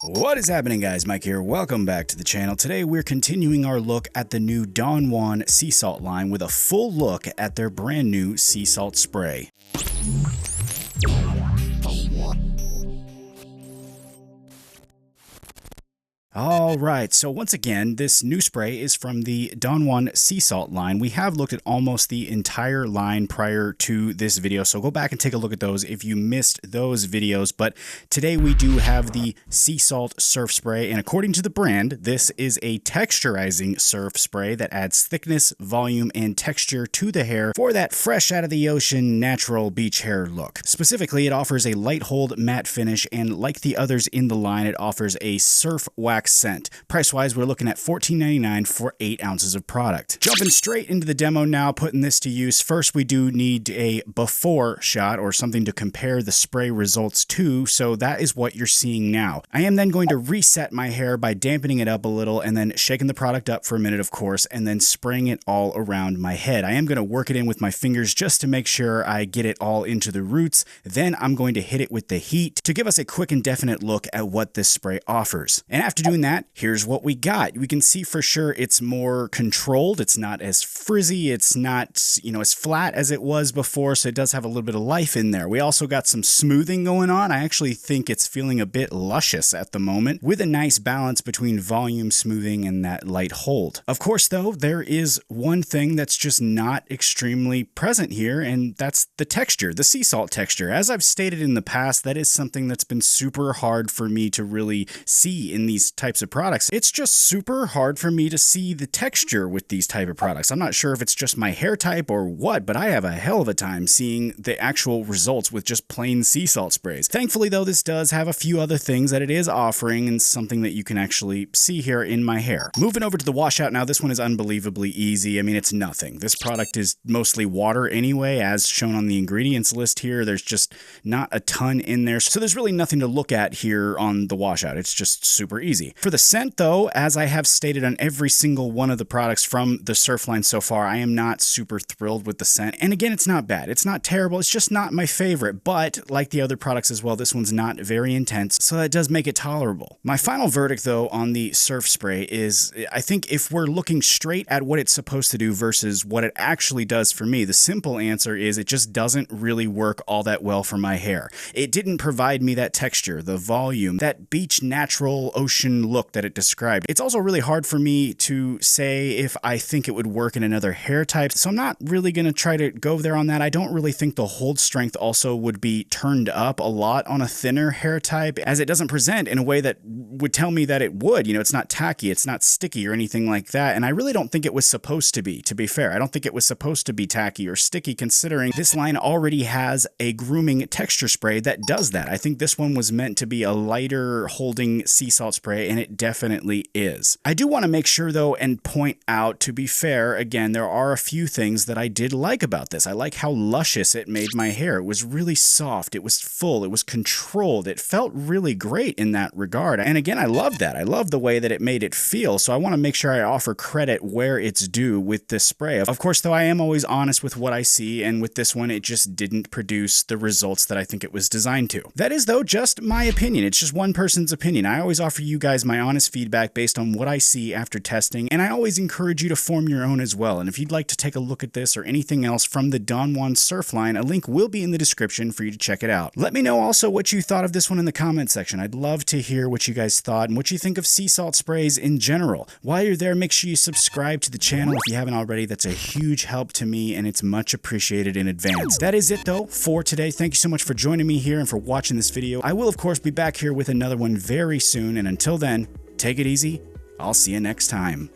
What is happening, guys? Mike here. Welcome back to the channel. Today we're continuing our look at the new Don Juan sea salt line with a full look at their brand new sea salt spray. Alright, so once again, this new spray is from the Don Juan sea salt line. We have looked at almost the entire line prior to this video, so go back and take a look at those if you missed those videos. But today we do have the sea salt surf spray, and according to the brand, this is a texturizing surf spray that adds thickness, volume, and texture to the hair for that fresh out of the ocean natural beach hair look. Specifically, it offers a light hold matte finish, and like the others in the line, it offers a surf wax scent. Price-wise, we're looking at $14.99 for 8 ounces of product. Jumping straight into the demo now, putting this to use. First, we do need a before shot or something to compare the spray results to, so that is what you're seeing now. I am then going to reset my hair by dampening it up a little and then shaking the product up for a minute, of course, and then spraying it all around my head. I am going to work it in with my fingers just to make sure I get it all into the roots. Then I'm going to hit it with the heat to give us a quick and definite look at what this spray offers. And after doing that, here's what we got. We can see for sure it's more controlled. It's not as frizzy. It's not, as flat as it was before, so it does have a little bit of life in there. We also got some smoothing going on. I actually think it's feeling a bit luscious at the moment, with a nice balance between volume, smoothing, and that light hold. Of course, though, there is one thing that's just not extremely present here, and that's the texture, the sea salt texture. As I've stated in the past, that is something that's been super hard for me to really see in these types of products. It's just super hard for me to see the texture with these type of products. I'm not sure if it's just my hair type or what, but I have a hell of a time seeing the actual results with just plain sea salt sprays. Thankfully, though, this does have a few other things that it is offering and something that you can actually see here in my hair. Moving over to the washout now, this one is unbelievably easy. I mean, it's nothing. This product is mostly water anyway, as shown on the ingredients list here. There's just not a ton in there, so there's really nothing to look at here on the washout. It's just super easy. For the scent, though, as I have stated on every single one of the products from the surf line so far, I am not super thrilled with the scent. And again, it's not bad. It's not terrible. It's just not my favorite. But like the other products as well, this one's not very intense, so that does make it tolerable. My final verdict, though, on the surf spray is, I think if we're looking straight at what it's supposed to do versus what it actually does for me, the simple answer is it just doesn't really work all that well for my hair. It didn't provide me that texture, the volume, that beach natural ocean look that it described. It's also really hard for me to say if I think it would work in another hair type, so I'm not really going to try to go there on that. I don't really think the hold strength also would be turned up a lot on a thinner hair type, as it doesn't present in a way that would tell me that it would. It's not tacky, it's not sticky or anything like that, and I really don't think it was supposed to be fair. I don't think it was supposed to be tacky or sticky, considering this line already has a grooming texture spray that does that. I think this one was meant to be a lighter holding sea salt spray, and it definitely is. I do want to make sure, though, and point out, to be fair, again, there are a few things that I did like about this. I like how luscious it made my hair. It was really soft, it was full, it was controlled, it felt really great in that regard. And again, I love that. I love the way that it made it feel, so I want to make sure I offer credit where it's due with this spray. Of course, though, I am always honest with what I see, and with this one, it just didn't produce the results that I think it was designed to. That is, though, just my opinion. It's just one person's opinion. I always offer you guys my honest feedback based on what I see after testing, and I always encourage you to form your own as well. And if you'd like to take a look at this or anything else from the Don Juan Surf line, a link will be in the description for you to check it out. Let me know also what you thought of this one in the comment section. I'd love to hear what you guys thought and what you think of sea salt sprays in general. While you're there, make sure you subscribe to the channel if you haven't already. That's a huge help to me, and it's much appreciated in advance. That is it, though, for today. Thank you so much for joining me here and for watching this video. I will, of course, be back here with another one very soon, and until then, take it easy. I'll see you next time.